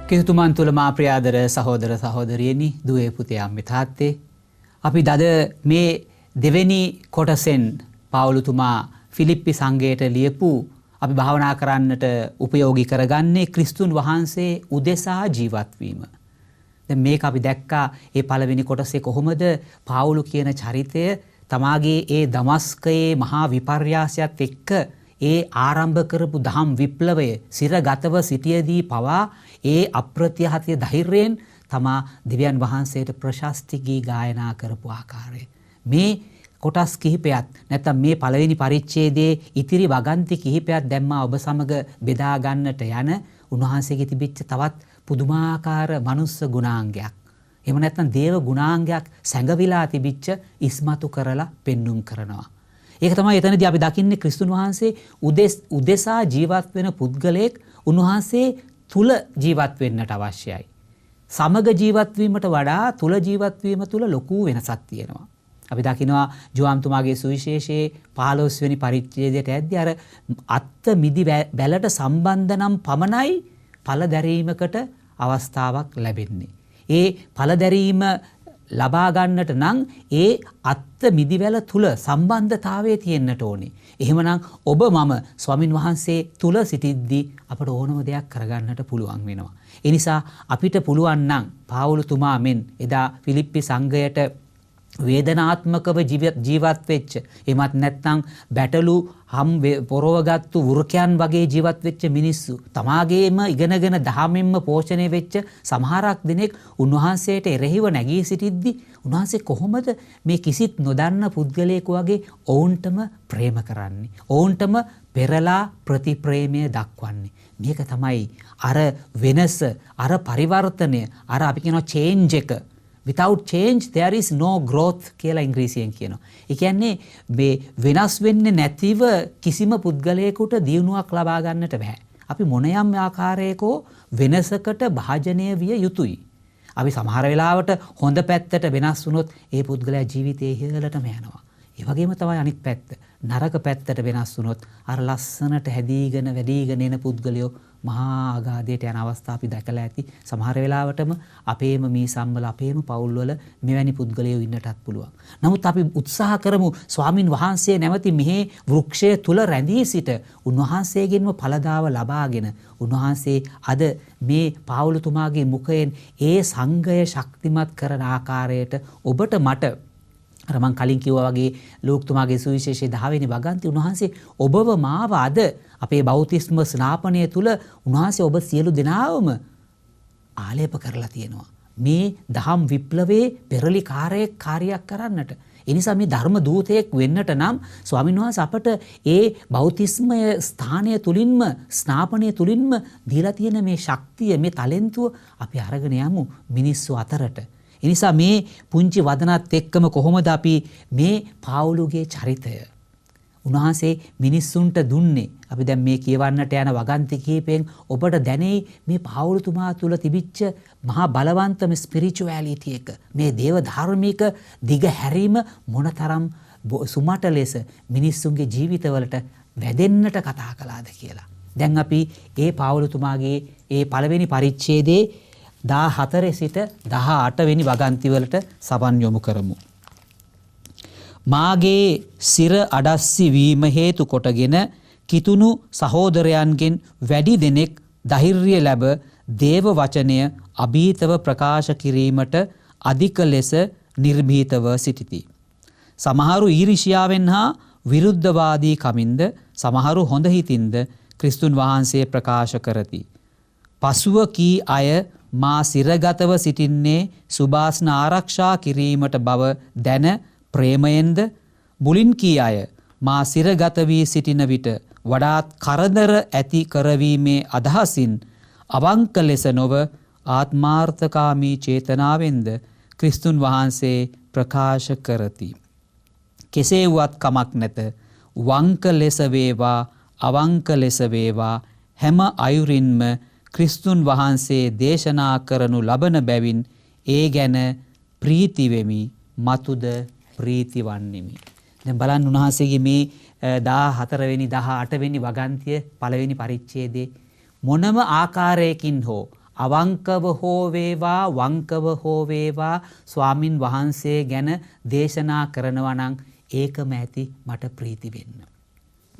කිතුමන් තුළ මා ප්‍රියාදර සහෝදර සහෝදරියනි දුවේ පුතේ අම්මේ තාත්තේ අපි දද මේ දෙවෙනි කොටසෙන් පවුලුතුමා ෆිලිප්පි සංඝයට ලියපු අපි භාවනා කරන්නට උපයෝගී කරගන්නේ ක්‍රිස්තුන් වහන්සේ උදෙසා ජීවත් වීම. දැන් මේක අපි දැක්කා මේ පළවෙනි කොටසේ කොහොමද පාවුලු කියන චරිතය තමාගේ ඒ දමස්කයේ මහා විපර්යාසයත් එක්ක ඒ ආරම්භ කරපු දහම් විප්ලවය සිරගතව සිටියේදී පවා ඒ අප්‍රත්‍යහත ධෛර්යයෙන් තමා දිව්‍යන් වහන්සේට ප්‍රශස්ති ගී ගායනා කරපු ආකාරය මේ කොටස් කිහිපයක් නැත්නම් මේ පළවෙනි පරිච්ඡේදයේ ඉතිරි වගන්ති කිහිපයක් දැම්මා ඔබ සමග බෙදා ගන්නට යන උන්වහන්සේගේ තිබිච්ච තවත් පුදුමාකාර මනුස්ස ගුණාංගයක් එහෙම නැත්නම් දේව ගුණාංගයක් සැඟවිලා තිබිච්ච ඉස්මතු කරලා පෙන්눔 කරනවා. ඒක තමයි එතනදී අපි දකින්නේ ක්‍රිස්තුන් වහන්සේ උදෙසා ජීවත් වෙන පුද්ගලයෙක් උන්වහන්සේ තුල ජීවත් වෙන්නට අවශ්‍යයි. සමග ජීවත් වීමට වඩා තුල ජීවත් වීම තුල ලොකු වෙනසක් තියෙනවා. අපි දකිනවා ජෝම්තුමාගේ සුවිශේෂයේ 15 වෙනි පරිච්ඡේදයට ඇද්දී අර අත්ත මිදි බැලට සම්බන්ධ නම් පමණයි පළදැරීමකට අවස්ථාවක් ලැබෙන්නේ. ඒ පළදැරීම ලබා ගන්නට නම් ඒ අත්ත මිදිවැල තුල සම්බන්ධතාවයේ තියෙන්නට ඕනේ. එහෙමනම් ඔබ මම ස්වාමින් වහන්සේ තුල සිටිද්දී අපට ඕනම දෙයක් කරගන්නට පුළුවන් වෙනවා. ඒ නිසා අපිට පුළුවන් නම් පාවුලුතුමා මෙන් එදා ෆිලිප්පි සංඝයට වේදනාත්මකව ජීවත් වෙච්ච එමත් නැත්නම් බැටළු හම් පොරවගත්තු වෘකයන් වගේ ජීවත් වෙච්ච මිනිස්සු තමාගේම ඉගෙනගෙන දහමෙන්ම පෝෂණය වෙච්ච සමහරක් දෙනෙක් උන්වහන්සේට එරෙහිව නැගී සිටිද්දී උන්වහන්සේ කොහොමද මේ කිසිත් නොදන්න පුද්ගලයෙකු වගේ ඔවුන්ටම ප්‍රේම කරන්නේ ඔවුන්ටම පෙරලා ප්‍රතිප්‍රේමය දක්වන්නේ මේක තමයි අර වෙනස අර පරිවර්තනය අර අපි කියනවා change එක without change there is no growth කියලා ඉංග්‍රීසියෙන් කියනවා. ඒ කියන්නේ මේ වෙනස් වෙන්නේ නැතිව කිසිම පුද්ගලයෙකුට දියුණුවක් ලබා ගන්නට බෑ. අපි මොනියම් ආකාරයකෝ වෙනසකට භාජනය විය යුතුයි. අපි සමහර වෙලාවට හොඳ පැත්තට වෙනස් වුණොත් ඒ පුද්ගලයා ජීවිතේ ඉහළටම යනවා. ඒ වගේම තමයි අනිත් පැත්ත. නරක පැත්තට වෙනස් වුණොත් අර ලස්සනට හැදීගෙන වැඩිගෙන එන පුද්ගලයෝ මහා ආගාදයට යන අවස්ථා අපි දැකලා ඇති. සමහර වෙලාවටම අපේම මේ සම්බල අපේම පවුල්වල මෙවැනි පුද්ගලයෝ ඉන්නටත් පුළුවන්. නමුත් අපි උත්සාහ කරමු ස්වාමින් වහන්සේ නැවති මෙහි වෘක්ෂය තුල රැඳී සිට උන්වහන්සේගෙන්ම ඵලදාව ලබාගෙන උන්වහන්සේ අද මේ පාවුලුතුමාගේ මුඛයෙන් ඒ සංඝය ශක්තිමත් කරන ආකාරයට ඔබට මට අර මං කලින් කිව්වා වගේ ලෝකතුමාගේ සුවිශේෂී 10 වෙනි වගන්ති උන්වහන්සේ ඔබව මාව අද අපේ බෞතිස්ම ස්නාපනය තුල උන්වහන්සේ ඔබ සියලු දෙනාවම ආලේප කරලා තියෙනවා. මේ දහම් විප්ලවයේ පෙරලිකාරයක් කාර්යයක් කරන්නට. ඒ නිසා මේ ධර්ම දූතයෙක් වෙන්නට නම් ස්වාමීන් වහන්සේ අපට ඒ බෞතිස්මය ස්ථානය තුලින්ම ස්නාපනය තුලින්ම දීලා තියෙන මේ ශක්තිය මේ ටැලන්තුව අපි අරගෙන යමු මිනිස්සු අතරට. එනිසා මේ පුංචි වදනත් එක්කම කොහොමද අපි මේ පාවුලුගේ චරිතය උන්වහන්සේ මිනිස්සුන්ට දුන්නේ අපි දැන් මේ කියවන්නට යන වගන්ති කීපෙන් ඔබට දැනෙයි මේ පාවුලුතුමා තුල තිබිච්ච මහා බලවන්තම ස්පිරිචුවැලිටි එක මේ දේව ධර්මික දිග හැරීම මොනතරම් සුමට ලෙස මිනිස්සුන්ගේ ජීවිතවලට වැදෙන්නට කතා කළාද කියලා. දැන් අපි ඒ පාවුලුතුමාගේ ඒ පළවෙනි පරිච්ඡේදයේ 14 සිට 18 වෙනි වගන්ති වලට සවන් යොමු කරමු. මාගේ සිර අඩස්සි වීම හේතු කොටගෙන කිතුණු සහෝදරයන්ගෙන් වැඩි දෙනෙක් ධෛර්ය ලැබ දේව වචනය අභීතව ප්‍රකාශ කිරීමට අධික ලෙස නිර්භීතව සිටිති. සමහරු ඊර්ෂ්‍යාවෙන් හා විරුද්ධවාදී කමින්ද සමහරු හොඳ හිතින්ද ක්‍රිස්තුන් වහන්සේ ප්‍රකාශ කරති. පසුව කී අය මා සිරගතව සිටින්නේ සුභාසන ආරක්ෂා කිරීමට බව දැන ප්‍රේමයෙන්ද මුලින් කී අය මා සිරගත වී සිටින විට වඩාත් කරදර ඇති කරවීමේ අදහසින් අවංක ලෙස නොව ආත්මාර්ථකාමී චේතනාවෙන්ද ක්‍රිස්තුන් වහන්සේ ප්‍රකාශ කරති. කෙසේ වුවත් කමක් නැත. වංක ලෙස වේවා අවංක ලෙස වේවා හැම අයුරින්ම ක්‍රිස්තුන් වහන්සේ දේශනා කරනු ලබන බැවින් ඒ ගැන ප්‍රීති වෙමි මතුද ප්‍රීති වන්නෙමි. දැන් බලන්න උන්වහන්සේගේ මේ 14 වෙනි 18 වෙනි වගන්තිය පළවෙනි පරිච්ඡේදයේ මොනම ආකාරයකින් හෝ අවංකව හෝ වේවා වංකව හෝ වේවා ස්වාමින් වහන්සේ ගැන දේශනා කරනවා නම් ඒකම ඇති මට ප්‍රීති වෙන්න.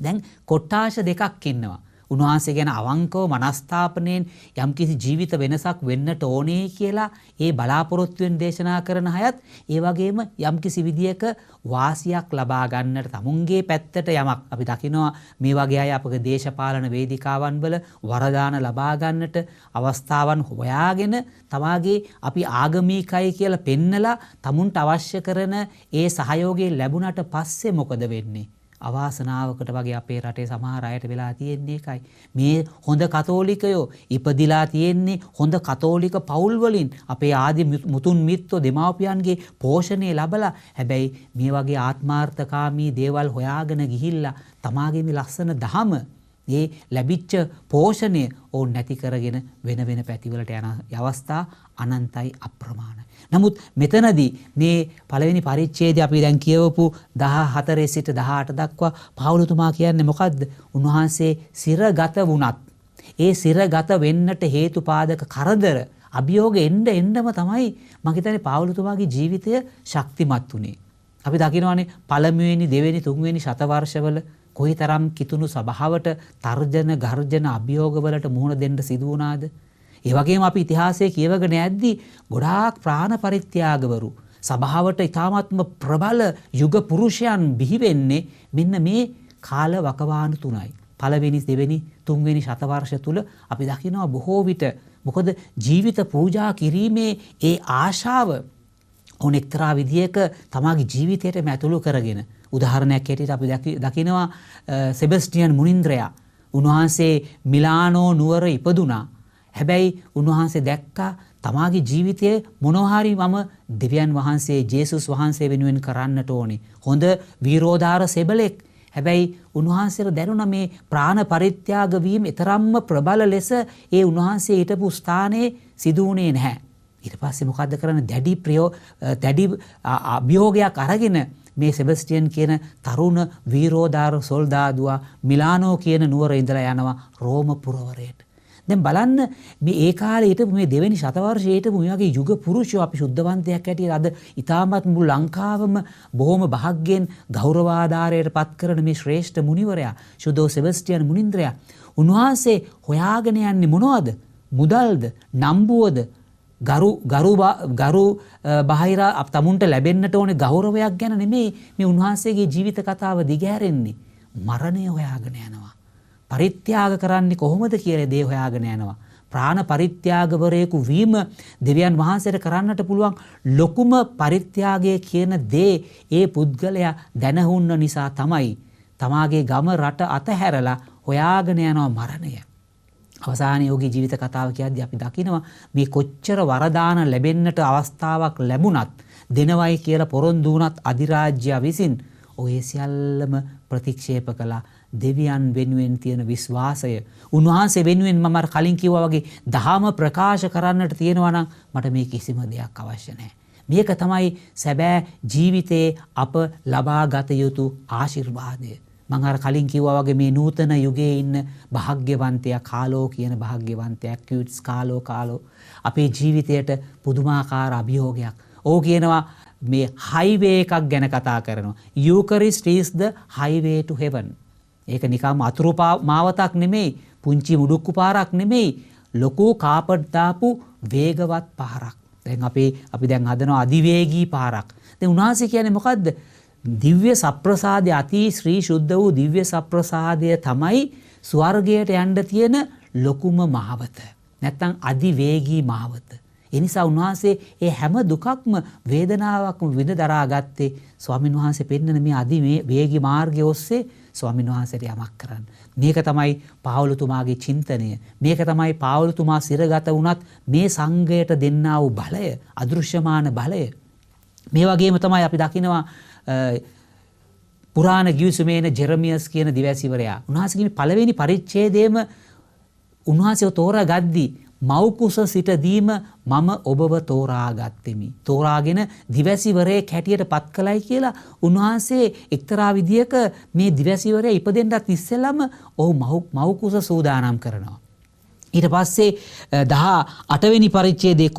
දැන් කොට්ටාශ දෙකක් ඉන්නවා. උන්වහන්සේ ගැන අවංකව මනස්ථාපනයෙන් යම්කිසි ජීවිත වෙනසක් වෙන්නට ඕනේ කියලා ඒ බලාපොරොත්තුවෙන් දේශනා කරන අයත් ඒ වගේම යම්කිසි විදියක වාසියක් ලබා ගන්නට තමුන්ගේ පැත්තට යමක් අපි දකිනවා මේ වගේ අය අපගේ දේශපාලන වේදිකාවන් වල වරදාන ලබා ගන්නට අවස්ථාවන් හොයාගෙන තමාගේ අපි ආගමිකයි කියලා පෙන්නලා තමුන්ට අවශ්‍ය කරන ඒ සහයෝගය ලැබුණට පස්සේ මොකද වෙන්නේ? අවාසනාවකට වගේ අපේ රටේ සමහර අයට වෙලා තියෙන්නේ එකයි. මේ හොඳ කතෝලිකයෝ ඉපදිලා තියෙන්නේ හොඳ කතෝලික පවුල් වලින් අපේ ආදි මුතුන් මිත්තෝ දෙමාපියන්ගේ පෝෂණය ලැබලා හැබැයි මේ වගේ ආත්මාර්ථකාමී දේවල් හොයාගෙන ගිහිල්ලා තමාගේ මේ ලස්සන දහම ඒ ලැබිච්ච පෝෂණය ඕන් නැති කරගෙන වෙන වෙන පැතිවලට යන අවස්ථා අනන්තයි අප්‍රමාණයි. නමුත් මෙතනදී මේ පළවෙනි පරිච්ඡේදය අපි දැන් කියවපු 14 සිට 18 දක්වා පාවුලතුමා කියන්නේ මොකද්ද? උන්වහන්සේ සිරගත වුණත් ඒ සිරගත වෙන්නට හේතුපාදක කරදර අභියෝග එන්නම තමයි මම හිතන්නේ පාවුලතුමාගේ ජීවිතය ශක්තිමත් වුණේ. අපි දකිනවානේ පළමුවෙනි දෙවෙනි තුන්වෙනි ශතවර්ෂවල කොයිතරම් කිතුණු සභාවට තර්ජන ගර්ජන අභියෝගවලට මුහුණ දෙන්න සිදු වුණාද? ඒ වගේම අපි ඉතිහාසයේ කියවගෙන යද්දී ගොඩාක් ප්‍රාණ පරිත්‍යාගවරු සභාවට ඊ타ත්ම ප්‍රබල යුග පුරුෂයන් බිහි වෙන්නේ මෙන්න මේ කාල වකවානු තුනයි. පළවෙනි දෙවෙනි තුන්වෙනි ශතවර්ෂ තුල අපි දකිනවා බොහෝ විට මොකද ජීවිත පූජා කිරීමේ ඒ ආශාව ඕන එක්තරා විදියක තමාගේ ජීවිතයට ඇතුළු කරගෙන උදාහරණයක් හැටියට අපි දකිනවා සෙබස්ටියන් මුනින්ද්‍රයා උන්වහන්සේ මිලානෝ නුවර ඉපදුනා. හැබැයි උන්වහන්සේ දැක්කා තමාගේ ජීවිතයේ මොනවා හරි මම දෙවියන් වහන්සේ ජේසුස් වහන්සේ වෙනුවෙන් කරන්නට ඕනේ. හොඳ වීරෝදාර සෙබලෙක්. හැබැයි උන්වහන්සේට දැනුණා මේ ප්‍රාණ පරිත්‍යාග වීම තරම්ම ප්‍රබල ලෙස ඒ උන්වහන්සේ හිටපු ස්ථානයේ සිදු වුණේ නැහැ. ඊට පස්සේ මොකද්ද කරන්නේ? දැඩි අභියෝගයක් අරගෙන මේ සෙබස්ටියන් කියන තරුණ වීරෝදාර සොල්දාදුවා මිලානෝ කියන නුවර ඉඳලා යනවා රෝම පුරවරයට. දැන් බලන්න මේ ඒ කාලේ හිටපු මේ දෙවෙනි ශතවර්ෂයේ හිටපු මේ වගේ යුග පුරුෂයෝ අපි සුද්ධවන්තයක් හැටියට අද ඉතාමත් මුළු ලංකාවම බොහොම භාග්යෙන් ගෞරවාදාරයට පත් කරන මේ ශ්‍රේෂ්ඨ මුනිවරයා ශුද්ධෝ සෙබස්ටියන් මුනින්ද්‍රයා උන්වහන්සේ හොයාගෙන යන්නේ මොනවද? මුදල්ද? නම්බුවද? ගරු බාහිර තමුන්ට ලැබෙන්නට ඕනේ ගෞරවයක් ගැන නෙමෙයි මේ උන්වහන්සේගේ ජීවිත කතාව දිගහැරෙන්නේ. මරණය හොයාගෙන යනවා. පරිත්‍යාග කරන්නේ කොහොමද කියලා දේ හොයාගෙන යනවා. ප්‍රාණ පරිත්‍යාගවරයෙකු වීම දෙවියන් වහන්සේට කරන්නට පුළුවන් ලොකුම පරිත්‍යාගය කියන දේ ඒ පුද්ගලයා දැනහුන්න නිසා තමයි තමාගේ ගම රට අතහැරලා හොයාගෙන යනවා මරණය. අවසානයේ යෝගී ජීවිත කතාව කියද්දී අපි දකිනවා මේ කොච්චර වරදාන ලැබෙන්නට අවස්ථාවක් ලැබුණත් දෙනවයි කියලා පොරොන්දු වුණත් අධිරාජ්‍ය විසින් ඔය සියල්ලම ප්‍රතික්ෂේප කළා. දෙවියන් වෙනුවෙන් තියෙන විශ්වාසය උන්වහන්සේ වෙනුවෙන් මම අර කලින් කිව්වා වගේ දහම ප්‍රකාශ කරන්නට තියෙනවා නම් මට මේ කිසිම දෙයක් අවශ්‍ය නැහැ. මේක තමයි සැබෑ ජීවිතේ අප ලබා ගත යුතු ආශිර්වාදය. මම අර කලින් කිව්වා වගේ මේ නූතන යුගයේ ඉන්න භාග්‍යවන්තයා කාලෝ කියන භාග්‍යවන්තයා කියුට්ස් කාලෝ අපේ ජීවිතයට පුදුමාකාර අභියෝගයක්. ඕ කියනවා මේ හයිවේ එකක් ගැන කතා කරනවා. Eucharist is the highway to heaven. ඒක නිකම් අතුරු මාවතක් නෙමෙයි, පුංචි මුඩුක්කු පාරක් නෙමෙයි, ලොකු කාපට් දාපු වේගවත් පාරක්. දැන් අපි දැන් හදනවා අධිවේගී පාරක්. දැන් උන්වහන්සේ කියන්නේ මොකද්ද? දිව්‍ය සප්‍රසාදය අති ශ්‍රී ශුද්ධ වූ දිව්‍ය සප්‍රසාදය තමයි ස්වර්ගයට යන්න තියෙන ලොකුම මාවත. නැත්තම් අධිවේගී මාවත. ඒ නිසා උන්වහන්සේ ඒ හැම දුකක්ම වේදනාවක්ම විඳ දරාගත්තේ ස්වාමීන් වහන්සේ පෙන්වන මේ අධිවේගී මාර්ගය ඔස්සේ ස්වාමීන් වහන්සේට යමක් කරන්න. මේක තමයි පාවුලතුමාගේ චින්තනය. මේක තමයි පාවුලතුමා සිරගත වුණත් මේ සංඝයට දෙන්නා වූ බලය, අදෘශ්‍යමාන බලය. මේ වගේම තමයි අපි දකිනවා පුරාණ ගිවිසුමේන ජෙරමියස් කියන දිවැසිවරයා. උන්වහන්සේගේ පළවෙනි පරිච්ඡේදයේම උන්වහන්සේව තෝරාගද්දී මෞකුස සිටදීම මම ඔබව තෝරාගත්තෙමි. තෝරාගෙන දිවැසිවරයෙක් හැටියට පත් කළයි කියලා උන්වහන්සේ එක්තරා විදියක මේ දිවැසිවරයා ඉපදෙන්නත් ඉස්සෙල්ලම ඔහු මෞකුස සූදානම් කරනවා. ඊට පස්සේ 18 වෙනි පරිච්ඡේදයේ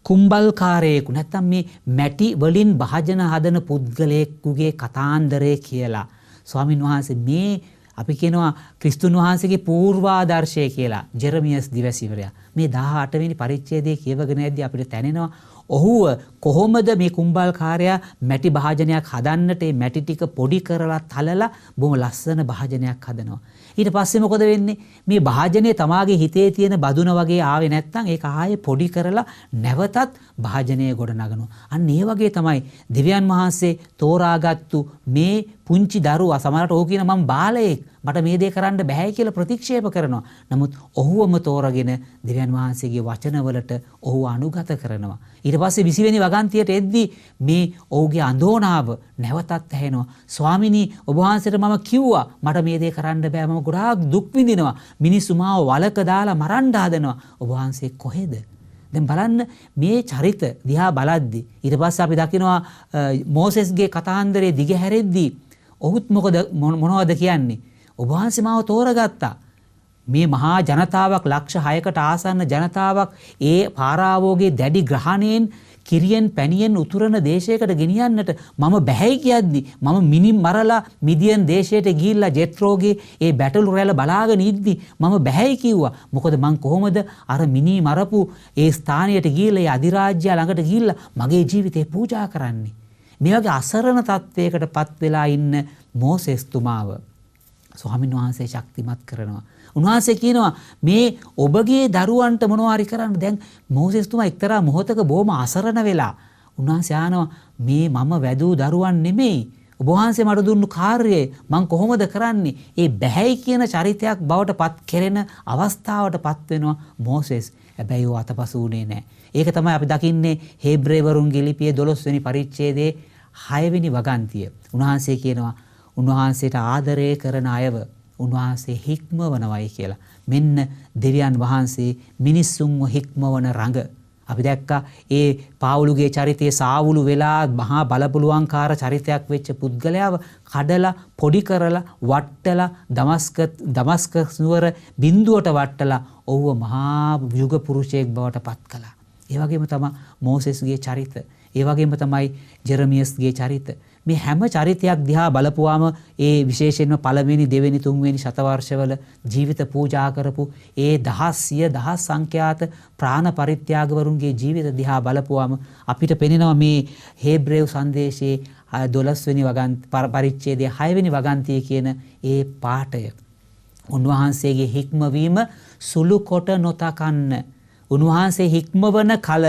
කුඹල්කාරයෙකු නැත්තම් මේ මැටි වලින් භාජන හදන පුද්ගලයෙකුගේ කතාන්දරය කියලා. ස්වාමින් වහන්සේ මේ අපි කියනවා ක්‍රිස්තුන් වහන්සේගේ පූර්වාදර්ශය කියලා. ජෙරමියස් දිවසිවරයා මේ 18 වෙනි පරිච්ඡේදයේ කියවගෙන යද්දී අපිට දැනෙනවා ඔහුව කොහොමද මේ කුඹල්කාරයා මැටි භාජනයක් හදන්නට මේ මැටි ටික පොඩි කරලා තලලා බොහොම ලස්සන භාජනයක් හදනවා. ඊට පස්සේ මොකද වෙන්නේ? මේ භාජනයේ තමාගේ හිතේ තියෙන බදුන වගේ ආවේ නැත්නම් ඒක ආයේ පොඩි කරලා නැවතත් භාජනය ගොඩ නගනවා. අන්න ඒ වගේ තමයි දෙවියන් වහන්සේ තෝරාගත්තු මේ පුංචි දරුවා. සමහරට ඔහු කියන මම බාලයෙක්, මට මේ දේ කරන්න බෑ කියලා ප්‍රතික්ෂේප කරනවා. නමුත් ඔහුවම තෝරගෙන දෙවියන් වහන්සේගේ වචනවලට ඔහු අනුගත කරනවා. ඊට පස්සේ 20 වෙනි වගන්තියට එද්දී මේ ඔහුගේ අඳෝනාව නැවතත් ඇහෙනවා. ස්වාමිනී, ඔබ වහන්සේට මම කිව්වා මට මේ දේ කරන්න බෑ, මම ගොඩාක් දුක් විඳිනවා, මිනිස්සු මාව වලක දාලා මරන්න හදනවා, ඔබ වහන්සේ කොහෙද? දැන් බලන්න මේ චරිත දිහා බලද්දී ඊට පස්සේ අපි දකිනවා මෝසෙස්ගේ කතාන්දරේ දිගහැරෙද්දී ඔහුත් මොනවද කියන්නේ? ඔබ වහන්සේ මාව තෝරගත්තා. මේ මහා ජනතාවක් ලක්ෂ 6කට ආසන්න ජනතාවක් ඒ පාරාවෝගේ දැඩි ග්‍රහණයෙන් කිරියෙන් පැණියෙන් උතුරන දේශයකට ගෙනියන්නට මම බැහැයි කියද්දි මම මිනි මරලා මිදියන් දේශයට ගිහිල්ලා ජෙත්‍රෝගේ ඒ බැටළු රැළ බලාගෙන ඉද්දි මම බැහැයි කිව්වා. මොකද මං කොහොමද අර මිනි මරපු ඒ ස්ථානයට ගිහිල්ලා ඒ අධිරාජ්‍ය ළඟට ගිහිල්ලා මගේ ජීවිතේ පූජා කරන්නේ. මේ වගේ අසරණ තත්වයකටපත් වෙලා ඉන්න මෝසෙස් තුමාව ස්වාමීන් වහන්සේ ශක්තිමත් කරනවා. උන්වහන්සේ කියනවා මේ ඔබගේ දරුවන්ට මොනවා හරි කරන්න. දැන් මෝසෙස් තුමා එක්තරා මොහොතක බොහොම අසරණ වෙලා උන්වහන්සේ ආනවා මේ මම වැදූ දරුවන් නෙමෙයි. ඔබ වහන්සේ මට දුන්නු කාර්යය මං කොහොමද කරන්නේ? ඒ බැහැයි කියන චරිතයක් බවට පත් කෙරෙන අවස්ථාවට පත් වෙනවා මෝසෙස්. හැබැයි ਉਹ අතපසු උනේ නැහැ. ඒක තමයි අපි දකින්නේ හේබ්‍රේවරුන්ගේ ලිපියේ 12 වෙනි පරිච්ඡේදයේ 6 වෙනි වගන්තිය. උන්වහන්සේ කියනවා උන්වහන්සේට ආදරය කරන අයව උන්වහන්සේ හික්මවනවයි කියලා. මෙන්න දෙවියන් වහන්සේ මිනිස්සුන්ව හික්මවන රඟ. අපි දැක්කා ඒ පාවුලුගේ චරිතයේ සාවුලු වෙලා මහා බලපුලුවන්කාර චරිතයක් වෙච්ච පුද්ගලයාව කඩලා පොඩි කරලා වට්ටලා දමස්කස් නුවර බිඳුවට වට්ටලා ඔහුව මහා යුග පුරුෂයෙක් බවට පත් කළා. ඒ වගේම තමයි මෝසෙස්ගේ චරිත. ඒ වගේම තමයි ජෙරමියස්ගේ චරිත. මේ හැම චරිතයක් දිහා බලපුවාම ඒ විශේෂයෙන්ම පළවෙනි දෙවෙනි තුන්වෙනි ශතවර්ෂවල ජීවිත පූජා කරපු ඒ දහස් සංඛ්‍යාත ප්‍රාණ පරිත්‍යාගවරුන්ගේ ජීවිත දිහා බලපුවාම අපිට පෙනෙනවා මේ හේබ්‍රේව සංදේශයේ 12 වෙනි පරිච්ඡේදයේ 6 වෙනි වගන්තිය කියන ඒ පාඨය. උන්වහන්සේගේ හික්මවීම සුළු කොට නොතකන්න. උන්වහන්සේ හික්මවන කල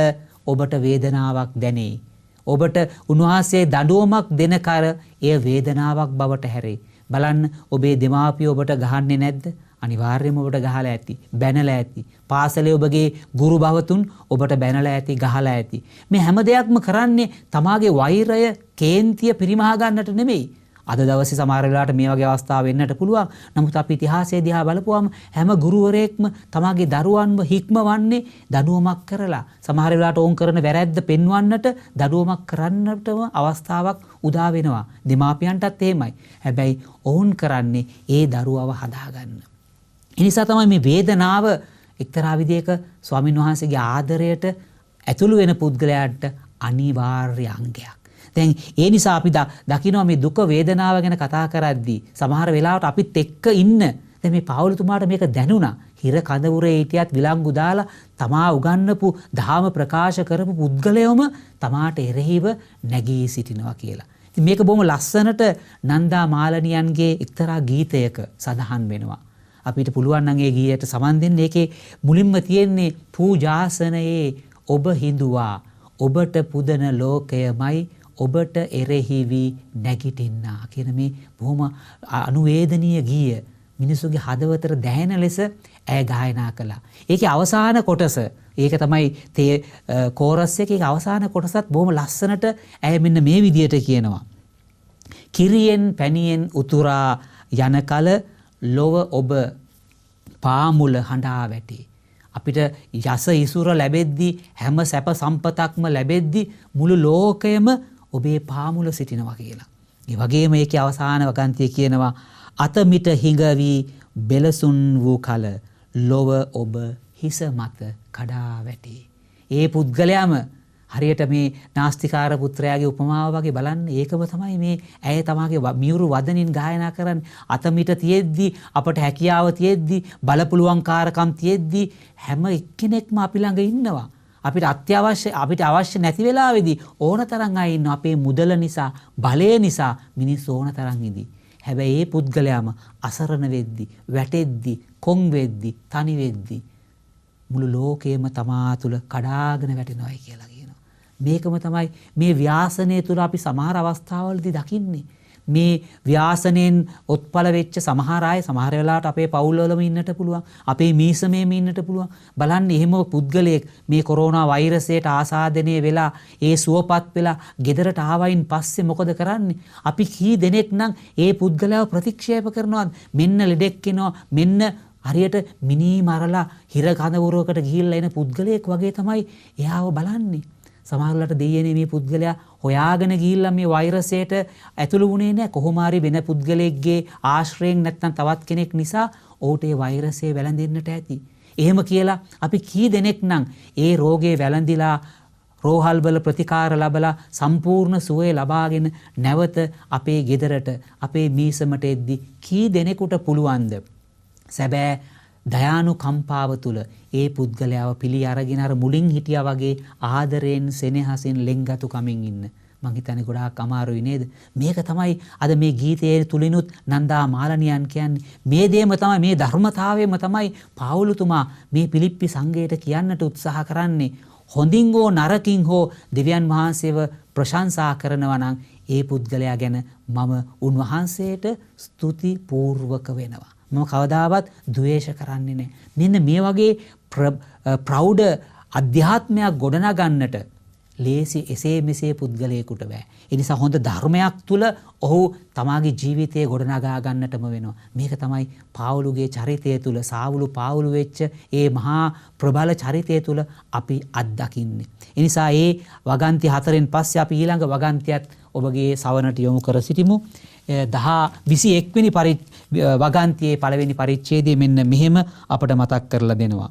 ඔබට වේදනාවක් දැනේ. ඔබට උන්වහන්සේ දඬුවමක් දෙන කර එය වේදනාවක් බවට හැරේ. බලන්න ඔබේ දෙමාපියෝ ඔබට ගහන්නේ නැද්ද? අනිවාර්යයෙන්ම ඔබට ගහලා ඇති, බැනලා ඇති. පාසලේ ඔබගේ ගුරු භවතුන් ඔබට බැනලා ඇති, ගහලා ඇති. මේ හැම දෙයක්ම කරන්නේ තමාගේ වෛරය, කේන්තිය පිරිමහා ගන්නට නෙමෙයි. අද දවසේ සමහර වෙලාවට මේ වගේ අවස්ථා වෙන්නට පුළුවන්. නමුත් අපි ඉතිහාසයේ දිහා බලපුවම හැම ගුරුවරයෙක්ම තමාගේ දරුවන්ව හික්මවන්නේ දඬුවමක් කරලා. සමහර වෙලාවට ඕන් කරන වැරැද්ද පෙන්වන්නට දඬුවමක් කරන්නටම අවස්ථාවක් උදා වෙනවා. දෙමාපියන්ටත් එහෙමයි. හැබැයි ඕන් කරන්නේ ඒ දරුවව හදාගන්න. ඒ නිසා තමයි මේ වේදනාව එක්තරා විදිහක ස්වාමින් වහන්සේගේ ආදරයට ඇතුළු වෙන පුද්ගලයාට අනිවාර්ය අංගයක්. දැන් ඒ නිසා අපි දකිනවා මේ දුක වේදනාව ගැන කතා කරද්දී සමහර වෙලාවට අපිත් එක්ක ඉන්න දැන් මේ පාවුලතුමාට මේක දැනුණා. හිර කඳවුරේ හිටියත් විලංගු දාලා තමා උගන්වපු ධාම ප්‍රකාශ කරපු පුද්ගලයෝම තමාට එරෙහිව නැගී සිටිනවා කියලා. ඉතින් මේක බොහොම ලස්සනට නන්දා මාලනියන්ගේ එක්තරා ගීතයක සඳහන් වෙනවා. අපිට පුළුවන් නම් ඒ ගීතයට සමන් දෙන්න. ඒකේ මුලින්ම තියෙන්නේ පූජාසනයේ ඔබ හිඳුවා ඔබට පුදන ලෝකයමයි ඔබට එරෙහි වී නැගිටින්නා කියන මේ බොහොම අනුවේදනීය ගීය මිනිසුගේ හදවතට දැනෙන ලෙස ඇය ගායනා කළා. ඒකේ අවසාන කොටස, ඒක තමයි කෝරස් එකේ අවසාන කොටසත් බොහොම ලස්සනට ඇය මෙන්න මේ විදියට කියනවා. කිරියෙන් පැණියෙන් උතුරා යන කල ලොව ඔබ පාමුල හඬා වැටේ. අපිට යස ඉසුර ලැබෙද්දී හැම සැප සම්පතක්ම ලැබෙද්දී මුළු ලෝකයම ඔබේ පාමුල සිටිනවා කියලා. ඒ වගේම ඒකේ අවසාන වගන්තිය කියනවා අතමිට හිඟ වී බෙලසුන් වූ කල ලොව ඔබ හිස මත කඩා වැටේ. ඒ පුද්ගලයාම හරියට මේ නාස්තිකාර පුත්‍රයාගේ උපමාව වගේ බලන්න ඒකම තමයි මේ ඇය තමාගේ මියුරු වදනින් ගායනා කරන්නේ. අතමිට තියෙද්දි අපට හැකියාව තියෙද්දි බලපුලුවන්කාරකම් තියෙද්දි හැම එක්කෙනෙක්ම අපි ළඟ ඉන්නවා. අපිට අවශ්‍ය නැති වෙලාවේදී ඕන තරම් අය ඉන්නවා. අපේ මුදල නිසා බලය නිසා මිනිස්සු ඕන තරම් ඉදී. හැබැයි මේ පුද්ගලයාම අසරණ වෙද්දි වැටෙද්දි කොන් වෙද්දි තනි වෙද්දි මුළු ලෝකයම තමා තුළ කඩාගෙන වැටෙනවායි කියලා කියනවා. මේකම තමයි මේ ව්‍යාසනය තුළ අපි සමහර අවස්ථාවලදී දකින්නේ. මේ ව්‍යාසනයෙන් උත්පල වෙච්ච සමහර අය සමහර වෙලාවට අපේ පවුල්වලම ඉන්නට පුළුවන්. අපේ මීසමේම ඉන්නට පුළුවන්. බලන්න එහෙම පුද්ගලයෙක් මේ කොරෝනා වෛරසයට ආසාදනය වෙලා ඒ සුවපත් වෙලා ගෙදරට ආවයින් පස්සේ මොකද කරන්නේ? අපි කී දෙනෙක් නම් ඒ පුද්ගලයාව ප්‍රතික්ෂේප කරනවාද? මෙන්න ලෙඩෙක් කෙනා මෙන්න හරියට මිනී මරලා හිර කඳවුරකට ගිහිල්ලා එන පුද්ගලයෙක් වගේ තමයි එයාව බලන්නේ. සමහරවිට දෙයියනේ මේ පුද්ගලයා හොයාගෙන ගිහිල්ලා මේ වෛරසයට ඇතුළු වුණේ නැහැ. කොහොම හරි වෙන පුද්ගලයෙක්ගේ ආශ්‍රයෙන් නැත්නම් තවත් කෙනෙක් නිසා ඔහුට ඒ වෛරසය වැළඳෙන්නට ඇති. එහෙම කියලා අපි කී දෙනෙක් නම් ඒ රෝගේ වැළඳිලා රෝහල් වල ප්‍රතිකාර ලැබලා සම්පූර්ණ සුවය ලබාගෙන නැවත අපේ ගෙදරට අපේ මීසමට එද්දි කී දෙනෙකුට පුළුවන්ද? සැබෑ දයානුකම්පාව තුළ ඒ පුද්ගලයාව පිළි අරගෙන අර මුලින් හිටියා වගේ ආදරයෙන් සෙනෙහසින් ලෙන්ගතු කමින් ඉන්න. මං හිතන්නේ ගොඩාක් අමාරුයි නේද? මේක තමයි අද මේ ගීතයේ තුලිනුත් නන්දා මාලනියන් කියන්නේ. මේ දේම තමයි මේ ධර්මතාවයම තමයි පාවුලුතුමා මේ පිලිප්පි සංඝයට කියන්නට උත්සාහ කරන්නේ. හොඳින් හෝ නරකින් හෝ දෙවියන් වහන්සේව ප්‍රශංසා කරනවා නම් ඒ පුද්ගලයා ගැන මම උන්වහන්සේට ස්තුති පූර්වක වෙනවා. මම කවදාවත් ද්වේෂ කරන්නේ නැහැ. මෙන්න මේ වගේ ප්‍රෞඩ අධ්‍යාත්මයක් ගොඩනගන්නට ලේසි එසේ මෙසේ පුද්ගලයෙකුට බෑ. ඒ නිසා හොඳ ධර්මයක් තුල ඔහු තමාගේ ජීවිතය ගොඩනගා ගන්නටම වෙනවා. මේක තමයි පාවුලුගේ චරිතය තුල සාවුලු පාවුලු වෙච්ච ඒ මහා ප්‍රබල චරිතය තුල අපි අත්දකින්නේ. ඒ නිසා ඒ වගන්ති 4න් පස්සේ අපි ඊළඟ වගන්තියත් ඔබගේ සවනට යොමු කර සිටිමු. 21 වෙනි වගන්තියේ පළවෙනි පරිච්ඡේදයේ මෙන්න මෙහෙම අපට මතක් කරලා දෙනවා.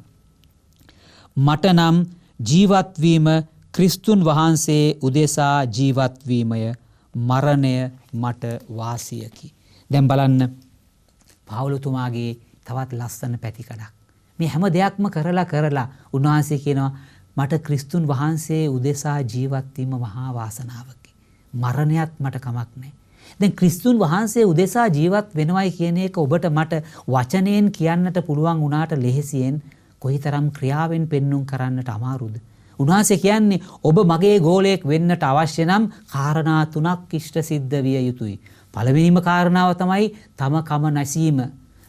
මට නම් ජීවත් වීම ක්‍රිස්තුන් වහන්සේ උදෙසා ජීවත් වීමය, මරණය මට වාසියකි. දැන් බලන්න පාවුලුතුමාගේ තවත් ලස්සන පැතිකඩක්. මේ හැම දෙයක්ම කරලා උන්වහන්සේ කියනවා මට ක්‍රිස්තුන් වහන්සේ උදෙසා ජීවත් වීම මහා වාසනාවකි. මරණයත් මට කමක් නැහැ. දැන් ක්‍රිස්තුන් වහන්සේ උදෙසා ජීවත් වෙනවයි කියන එක ඔබට මට වචනයෙන් කියන්නට පුළුවන් වුණාට ලෙහෙසියෙන් කොයිතරම් ක්‍රියාවෙන් පෙන්눔 කරන්නට අමාරුද? උන්වහන්සේ කියන්නේ ඔබ මගේ ගෝලයක් වෙන්නට අවශ්‍ය නම් කාරණා 3ක් ඉෂ්ට සිද්ධ විය යුතුයි. පළවෙනිම කාරණාව තමයි තම කම නැසීම.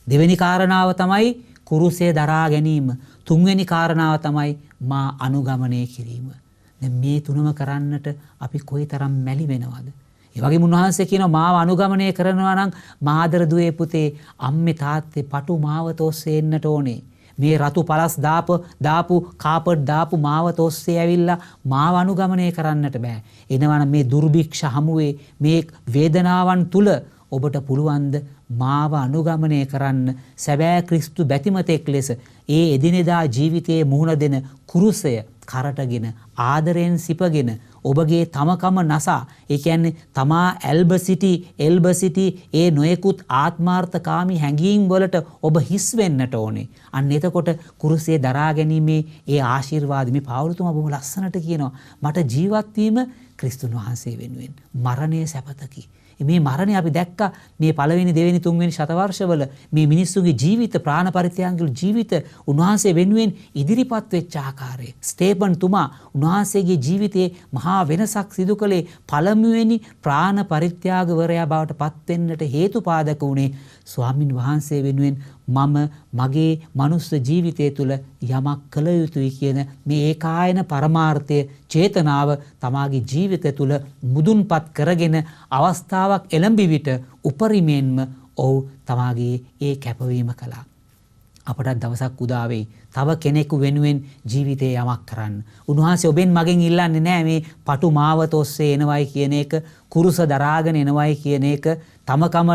දෙවෙනි කාරණාව තමයි කුරුසය දරා ගැනීම. තුන්වෙනි කාරණාව තමයි මා අනුගමනය කිරීම. දැන් මේ තුනම කරන්නට අපි කොයිතරම් මැලි වෙනවද? ඒ වගේම උන්වහන්සේ කියනවා මාව අනුගමනය කරනවා නම් මාදර දුවේ පුතේ අම්මේ තාත්තේ පටු මාවත ඔස්සේ එන්නට ඕනේ. මේ රතු පළස් දාපු කාපට් දාපු මාවත ඔස්සේ ඇවිල්ලා මාව අනුගමනය කරන්නට බෑ. එනවනම් මේ දුර්භික්ෂ හමුවේ මේ වේදනාවන් තුල ඔබට පුළුවන්ද මාව අනුගමනය කරන්න? සැබෑ ක්‍රිස්තු බැතිමතෙක් ලෙස ඒ එදිනෙදා ජීවිතයේ මුහුණ දෙන කුරුසය කරටගෙන ආදරයෙන් සිපගෙන ඔබගේ තමකම නසා, ඒ කියන්නේ තමා එල්බ සිටි ඒ නොයෙකුත් ආත්මාර්ථකාමී හැඟීම් වලට ඔබ හිස් වෙන්නට ඕනේ. අන්න එතකොට කුරුසයේ දරා ගැනීමේ ඒ ආශිර්වාද මේ පාවුලුතුමා බොහොම ලස්සනට කියනවා මට ජීවත් වීම ක්‍රිස්තුන් වහන්සේ වෙනුවෙන්, මරණය සැපතකි. මේ මරණය අපි දැක්කා මේ පළවෙනි දෙවෙනි තුන්වෙනි ශතවර්ෂවල මේ මිනිස්සුන්ගේ ජීවිත ප්‍රාණ පරිත්‍යාගවල ජීවිත උන්වහන්සේ වෙනුවෙන් ඉදිරිපත් වෙච්ච ආකාරය. ස්ටේපන් තුමා උන්වහන්සේගේ ජීවිතයේ මහා වෙනසක් සිදු කළේ පළමුවෙනි ප්‍රාණ පරිත්‍යාගවරයා බවට පත් වෙන්නට හේතුපාදක වුණේ ස්වාමින් වහන්සේ වෙනුවෙන් මම මගේ මනුස්ස ජීවිතය තුළ යමක් කළ යුතුයි කියන මේ ඒකායන පරමාර්ථය චේතනාව තමාගේ ජීවිතය තුළ මුදුන්පත් කරගෙන අවස්ථාවක් එළඹි විට උපරිමයෙන්ම ඔහු තමාගේ ඒ කැපවීම කළා. අපටත් දවසක් උදා වෙයි. තව කෙනෙකු වෙනුවෙන් ජීවිතේ යමක් කරන්න. උන්වහන්සේ ඔබෙන් මගෙන් ඉල්ලන්නේ නැහැ මේ පටු මාවත ඔස්සේ එනවයි කියන එක, කුරුස දරාගෙන එනවයි කියන එක, තමකම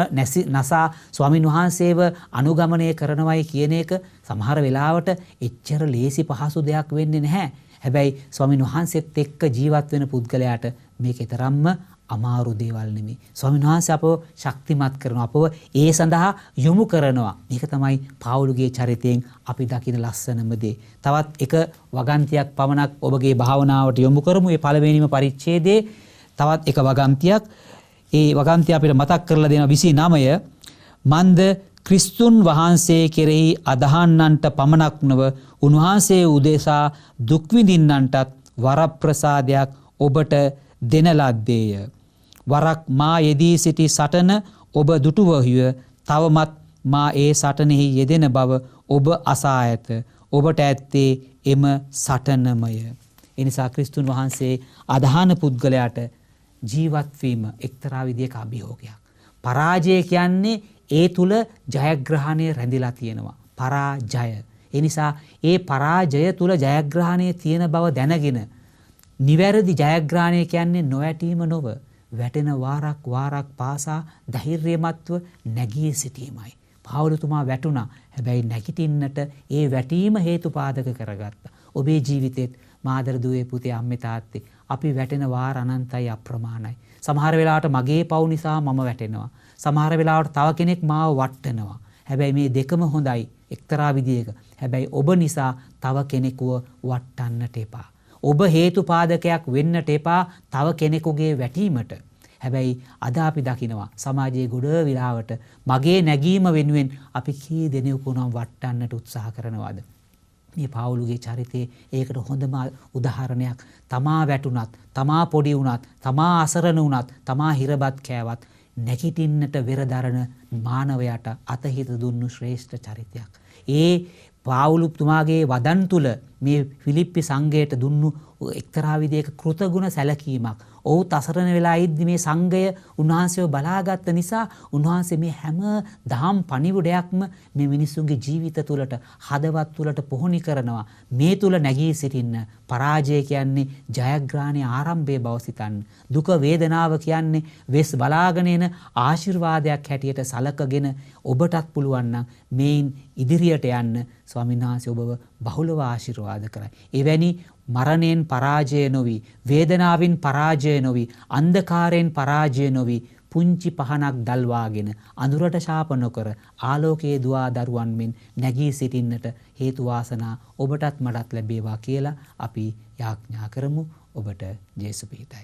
නසා ස්වාමින් වහන්සේව අනුගමනය කරනවයි කියන එක සමහර වෙලාවට එච්චර ලේසි පහසු දෙයක් වෙන්නේ නැහැ. හැබැයි ස්වාමින් වහන්සේත් එක්ක ජීවත් වෙන පුද්ගලයාට මේක තරම්ම අමාරු දේවල් නෙමෙයි. ස්වාමීන් වහන්සේ අපව ශක්තිමත් කරනවා. අපව ඒ සඳහා යොමු කරනවා. මේක තමයි පාවුලුගේ චරිතයෙන් අපි දකින ලස්සනම දේ. තවත් එක වගන්තියක් පමණක් ඔබගේ භාවනාවට යොමු කරමු. මේ පළවෙනිම පරිච්ඡේදයේ තවත් එක වගන්තියක්. ඒ වගන්තිය අපිට මතක් කරලා දෙන 29 මන්ද ක්‍රිස්තුන් වහන්සේ කෙරෙහි අදහන්නන්ට පමණක් නොව උන්වහන්සේ උදෙසා දුක් විඳින්නන්ටත් වරප්‍රසාදයක් ඔබට දෙන ලද්දේය. වරක් මා යෙදී සිටි සටන ඔබ දුටුවහුය. තවමත් මා ඒ සටනෙහි යෙදෙන බව ඔබ අසා ඇත. ඔබට ඇත්තේ එම සටනමය. එනිසා ක්‍රිස්තුන් වහන්සේ අදහන පුද්ගලයාට ජීවත් වීම එක්තරා විදියක අභියෝගයක්. පරාජය කියන්නේ ඒ තුල ජයග්‍රහණය රැඳිලා තියෙනවා. පරාජය. එනිසා ඒ පරාජය තුල ජයග්‍රහණය තියෙන බව දැනගෙන නිවැරදි ජයග්‍රහණය කියන්නේ නොවැටීම නොව වැටෙන වාරක් පාසා ධෛර්යමත්ව නැගී සිටීමයි. පාවුලතුමා වැටුණා. හැබැයි නැගිටින්නට ඒ වැටීම හේතුපාදක කරගත්තා. ඔබේ ජීවිතෙත් මාදර දුවේ පුතේ අම්මේ තාත්තේ අපි වැටෙන වාර අනන්තයි අප්‍රමාණයි. සමහර වෙලාවට මගේ පව් නිසා මම වැටෙනවා. සමහර වෙලාවට තව කෙනෙක් මාව වට්ටනවා. හැබැයි මේ දෙකම හොඳයි එක්තරා විදියක. හැබැයි ඔබ නිසා තව කෙනෙකුව වට්ටන්නට එපා. ඔබ හේතුපාදකයක් වෙන්නට එපා තව කෙනෙකුගේ වැටීමට. හැබැයි අද අපි දකිනවා සමාජයේ ගොඩ විලාවට මගේ නැගීම වෙනුවෙන් අපි කී දෙනෙකු නම් වට්ටන්නට උත්සාහ කරනවාද? මේ පාවුලුගේ චරිතයේ ඒකට හොඳම උදාහරණයක්. තමා වැටුණත්, තමා පොඩි වුණත්, තමා අසරණ වුණත්, තමා හිරබත් කෑවත් නැගිටින්නට වෙරදරන මානවයාට අතහිත දුන්නු ශ්‍රේෂ්ඨ චරිතයක්. ඒ පාවුලුතුමාගේ වදන් තුල මේ ෆිලිප්පි සංඝයට දුන්නු එක්තරා විදියක කෘතගුණ සැලකීමක්. ඔහුත් අසරණ වෙලා ඉද්දි මේ සංඝය උන්වහන්සේව බලාගත්ත නිසා උන්වහන්සේ මේ හැම දහම් පණිවුඩයක්ම මේ මිනිසුන්ගේ ජීවිත තුළට හදවත් තුළට පොහොනි කරනවා. මේ තුල නැගී සිටින්න. පරාජය කියන්නේ ජයග්‍රහණයේ ආරම්භයේ බව සිතන්න. දුක වේදනාව කියන්නේ වෙස් බලාගෙන එන ආශිර්වාදයක් හැටියට සලකගෙන ඔබටත් පුළුවන් නම් මේන් ඉදිරියට යන්න ස්වාමීන් වහන්සේ ඔබව බහුලව ආශිර්වාද කරයි. එවැනි මරණයෙන් පරාජය නොවි, වේදනාවෙන් පරාජය නොවි, අන්ධකාරයෙන් පරාජය නොවි, පුංචි පහනක් දල්වාගෙන අඳුරට ශාප නොකර ආලෝකයේ දුවා දරුවන් මෙන් නැගී සිටින්නට හේතු වාසනා ඔබටත් මටත් ලැබේවා කියලා අපි යාඥා කරමු. ඔබට ජේසු පිහිටයි.